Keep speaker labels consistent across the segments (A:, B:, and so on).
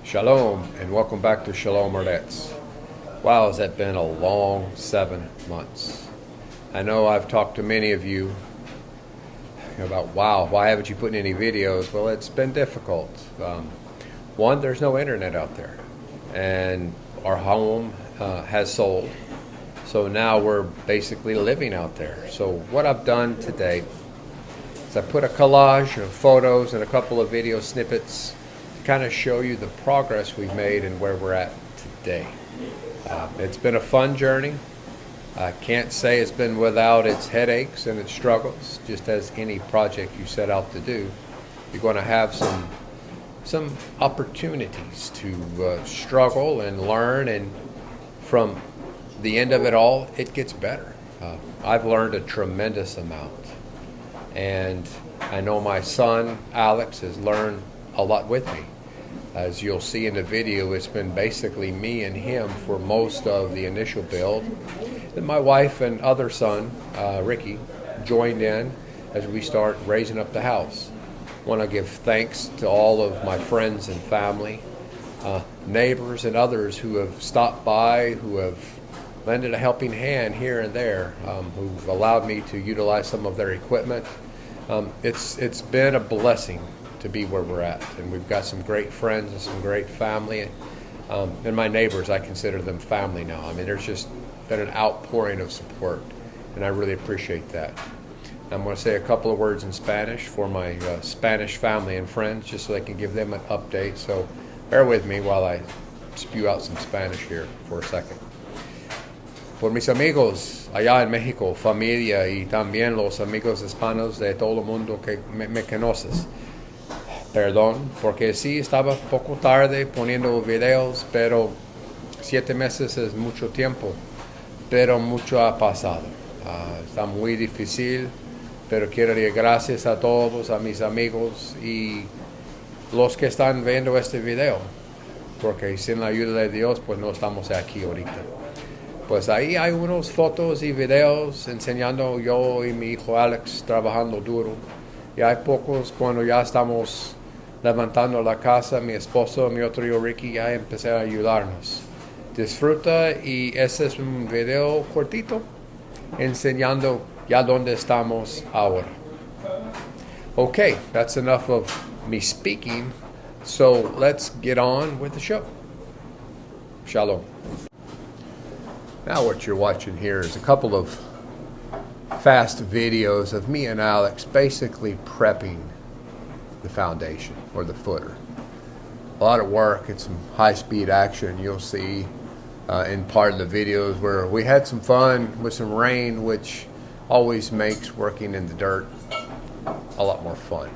A: Shalom and welcome back to Shalom Ardett's. Wow, has that been a long 7 months. I know I've talked to many of you about, wow, why haven't you put in any videos? Well, it's been difficult. One, there's no internet out there. And our home has sold. So now we're basically living out there. So what I've done today is I put a collage of photos and a couple of video snippets to kind of show you the progress we've made and where we're at today. It's been a fun journey. I can't say it's been without its headaches and its struggles. Just as any project you set out to do, you're going to have some opportunities to struggle and learn, and from the end of it all, it gets better. I've learned a tremendous amount, and I know my son Alex has learned a lot with me. As you'll see in the video, it's been basically me and him for most of the initial build. Then my wife and other son, Ricky, joined in as we start raising up the house. I want to give thanks to all of my friends and family, neighbors and others who have stopped by, who have lended a helping hand here and there, who've allowed me to utilize some of their equipment. It's been a blessing to be where we're at, and we've got some great friends and some great family, and my neighbors, I consider them family now. I mean, there's just been an outpouring of support, and I really appreciate that. I'm going to say a couple of words in Spanish for my Spanish family and friends, just so I can give them an update. So bear with me while I spew out some Spanish here for a second. Por mis amigos allá en México, familia, y también los amigos hispanos de todo el mundo que me conoces. Perdón, porque sí estaba poco tarde poniendo videos, pero 7 meses es mucho tiempo, pero mucho ha pasado. Está muy difícil, pero quiero dar gracias a todos, a mis amigos y los que están viendo este video, porque sin la ayuda de Dios, pues no estamos aquí ahorita. Pues ahí hay unas fotos y videos enseñando yo y mi hijo Alex trabajando duro. Y hay pocos cuando ya estamos levantando la casa, mi esposo, mi otro hijo Ricky, ya empecé a ayudarnos. Disfruta, y ese es un video cortito enseñando ya dónde estamos ahora. Okay, that's enough of me speaking, so let's get on with the show. Shalom. Now what you're watching here is a couple of fast videos of me and Alex basically prepping the foundation or the footer. A lot of work and some high-speed action you'll see in part of the videos, where we had some fun with some rain, which always makes working in the dirt a lot more fun.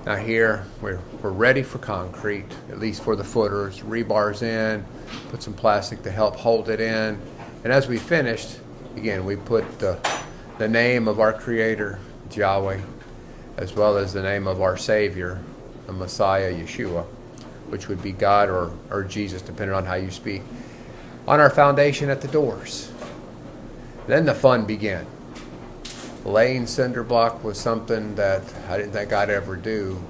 A: Now here we're ready for concrete, at least for the footers. Rebars in, put some plastic to help hold it in, and as we finished, again, we put the name of our Creator, Yahweh, as well as the name of our Savior, the Messiah, Yeshua, which would be God or Jesus, depending on how you speak, on our foundation at the doors. Then the fun began. Laying cinder block was something that I didn't think I'd ever do,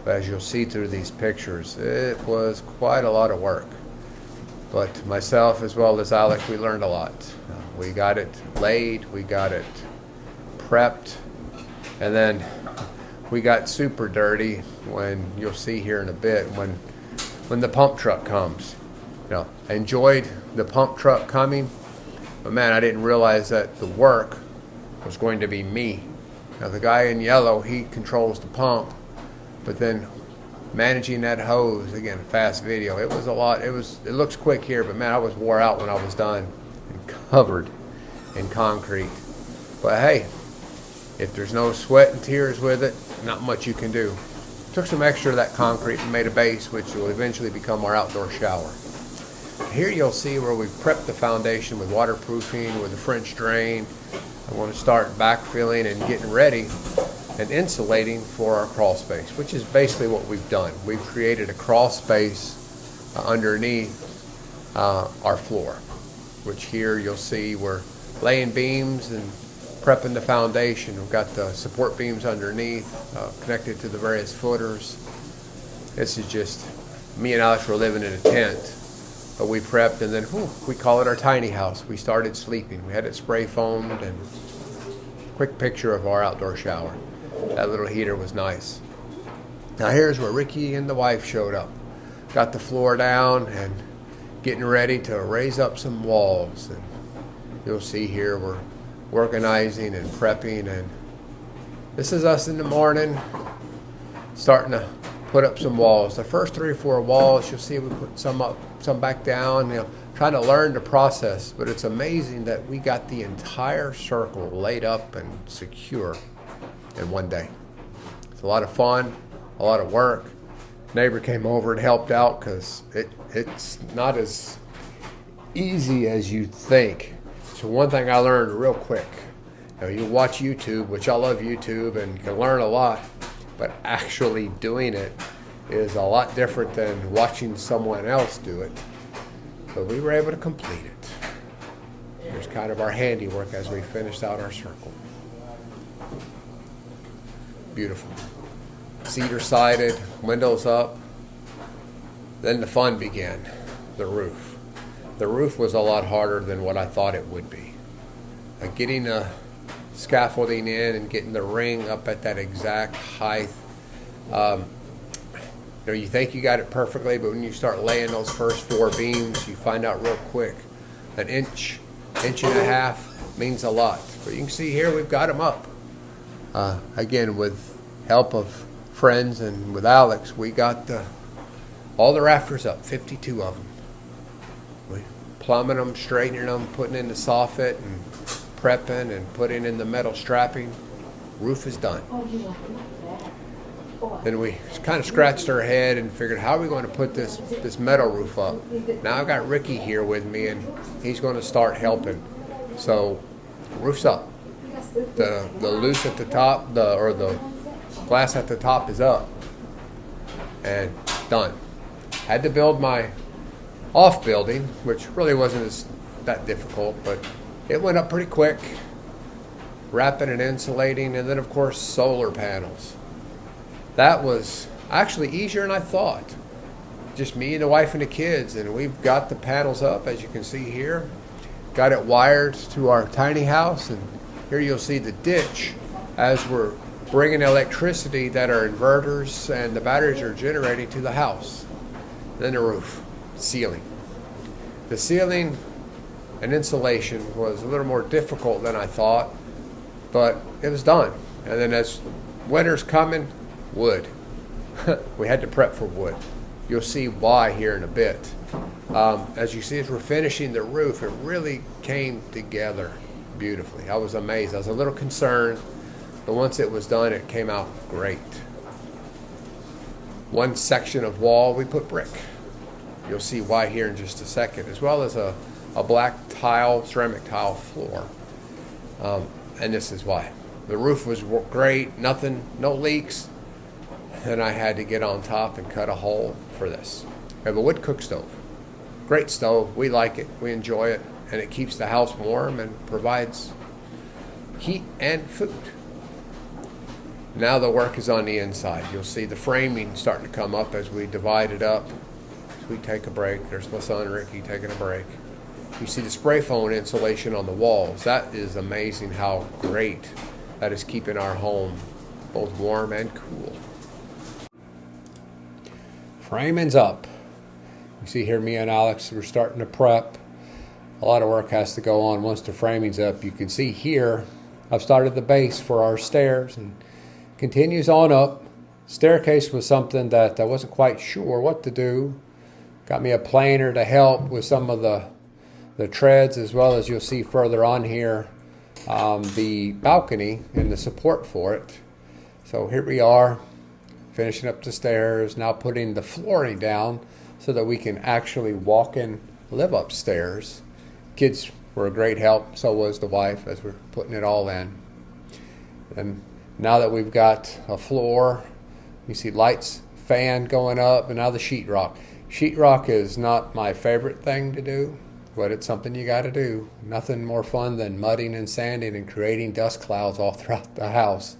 A: but as you'll see through these pictures, it was quite a lot of work. But myself as well as Alex, we learned a lot. We got it laid, we got it prepped, and then we got super dirty when you'll see here in a bit when the pump truck comes. You know, I enjoyed the pump truck coming, but man, I didn't realize that the work was going to be me. Now the guy in yellow, he controls the pump, but then managing that hose, again, fast video, it was a lot. It looks quick here, but man, I was wore out when I was done and covered in concrete. But hey, if there's no sweat and tears with it, not much you can do. Took some extra of that concrete and made a base, which will eventually become our outdoor shower. Here you'll see where we've prepped the foundation with waterproofing, with a French drain. I want to start backfilling and getting ready and insulating for our crawl space, which is basically what we've done. We've created a crawl space underneath our floor, which here you'll see we're laying beams and prepping the foundation. We've got the support beams underneath, connected to the various footers. This is just, me and Alex were living in a tent, but we prepped, and then we call it our tiny house. We started sleeping. We had it spray foamed, and quick picture of our outdoor shower. That little heater was nice. Now here's where Ricky and the wife showed up. Got the floor down and getting ready to raise up some walls. And you'll see here we're organizing and prepping, and this is us in the morning starting to put up some walls. The first 3 or 4 walls, you'll see we put some up, some back down, trying to learn the process. But it's amazing that we got the entire circle laid up and secure in one day. It's a lot of fun, a lot of work. Neighbor came over and helped out because it's not as easy as you think. So one thing I learned real quick, you watch YouTube, which I love YouTube, and you can learn a lot, but actually doing it is a lot different than watching someone else do it. But we were able to complete it. Here's kind of our handiwork as we finished out our circle. Beautiful. Cedar sided, windows up. Then the fun began, the roof. The roof was a lot harder than what I thought it would be. Getting the scaffolding in and getting the ring up at that exact height. You think you got it perfectly, but when you start laying those first 4 beams, you find out real quick. An inch and a half means a lot. But you can see here we've got them up. Again, with help of friends and with Alex, we got all the rafters up, 52 of them. We plumbing them, straightening them, putting in the soffit, and prepping and putting in the metal strapping. Roof is done. Then we kind of scratched our head and figured, how are we going to put this metal roof up? Now I've got Ricky here with me, and he's going to start helping. So roof's up. The loose at the top, the glass at the top is up and done. Had to build my off building, which really wasn't that difficult, but it went up pretty quick. Wrapping and insulating, and then of course solar panels. That was actually easier than I thought. Just me and the wife and the kids, and we've got the panels up, as you can see here. Got it wired to our tiny house, and here you'll see the ditch as we're bringing electricity that our inverters and the batteries are generating to the house. Then the roof, ceiling. The ceiling and insulation was a little more difficult than I thought, but it was done. And then as winter's coming, wood. We had to prep for wood. You'll see why here in a bit. As you see, as we're finishing the roof, it really came together beautifully. I was amazed. I was a little concerned, but once it was done, it came out great. One section of wall, we put brick. You'll see why here in just a second, as well as a black tile, ceramic tile floor. And this is why. The roof was great, nothing, no leaks. And I had to get on top and cut a hole for this. We have a wood cook stove. Great stove. We like it. We enjoy it. And it keeps the house warm and provides heat and food. Now the work is on the inside. You'll see the framing starting to come up as we divide it up. As we take a break. There's my son Ricky taking a break. You see the spray foam insulation on the walls. That is amazing how great that is keeping our home both warm and cool. Framing's up. You see here me and Alex, we're starting to prep. A lot of work has to go on once the framing's up. You can see here I've started the base for our stairs and continues on up. Staircase was something that I wasn't quite sure what to do. Got me a planer to help with some of the treads, as well as you'll see further on here the balcony and the support for it. So here we are finishing up the stairs, now putting the flooring down so that we can actually walk and live upstairs. Kids were a great help, so was the wife, as we're putting it all in. And now that we've got a floor, you see lights, fan going up, and now the sheetrock. Sheetrock is not my favorite thing to do. but it's something you got to do. Nothing more fun than mudding and sanding and creating dust clouds all throughout the house.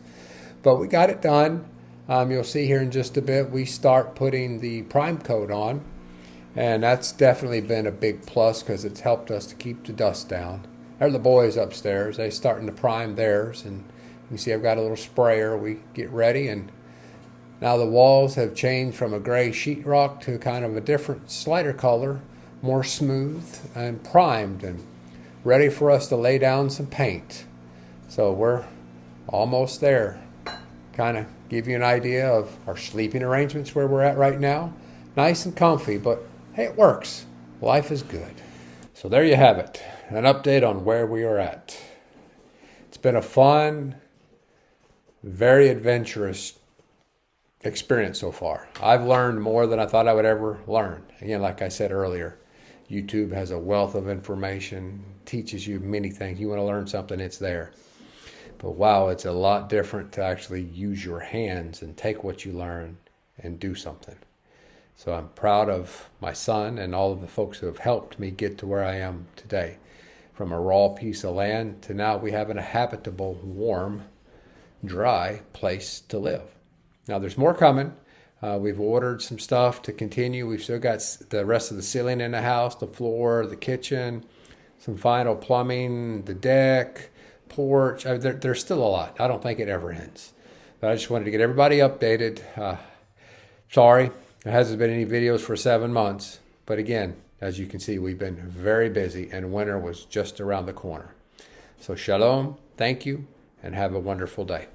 A: But we got it done. You'll see here in just a bit, we start putting the prime coat on. And that's definitely been a big plus because it's helped us to keep the dust down. There are the boys upstairs. They're starting to prime theirs. And you see I've got a little sprayer. We get ready, and now the walls have changed from a gray sheetrock to kind of a different, slighter color, more smooth and primed and ready for us to lay down some paint. So we're almost there. Kind of give you an idea of our sleeping arrangements where we're at right now. Nice and comfy, but hey, it works. Life is good. So there you have it, an update on where we are at. It's been a fun, very adventurous experience so far. I've learned more than I thought I would ever learn. Again, like I said earlier, YouTube has a wealth of information, teaches you many things. You want to learn something, it's there. But wow, it's a lot different to actually use your hands and take what you learn and do something. So I'm proud of my son and all of the folks who have helped me get to where I am today. From a raw piece of land to now we have a habitable, warm, dry place to live. Now there's more coming. We've ordered some stuff to continue. We've still got the rest of the ceiling in the house, the floor, the kitchen, some final plumbing, the deck, porch. There's still a lot. I don't think it ever ends. But I just wanted to get everybody updated. Sorry, there hasn't been any videos for 7 months. But again, as you can see, we've been very busy and winter was just around the corner. So shalom, thank you, and have a wonderful day.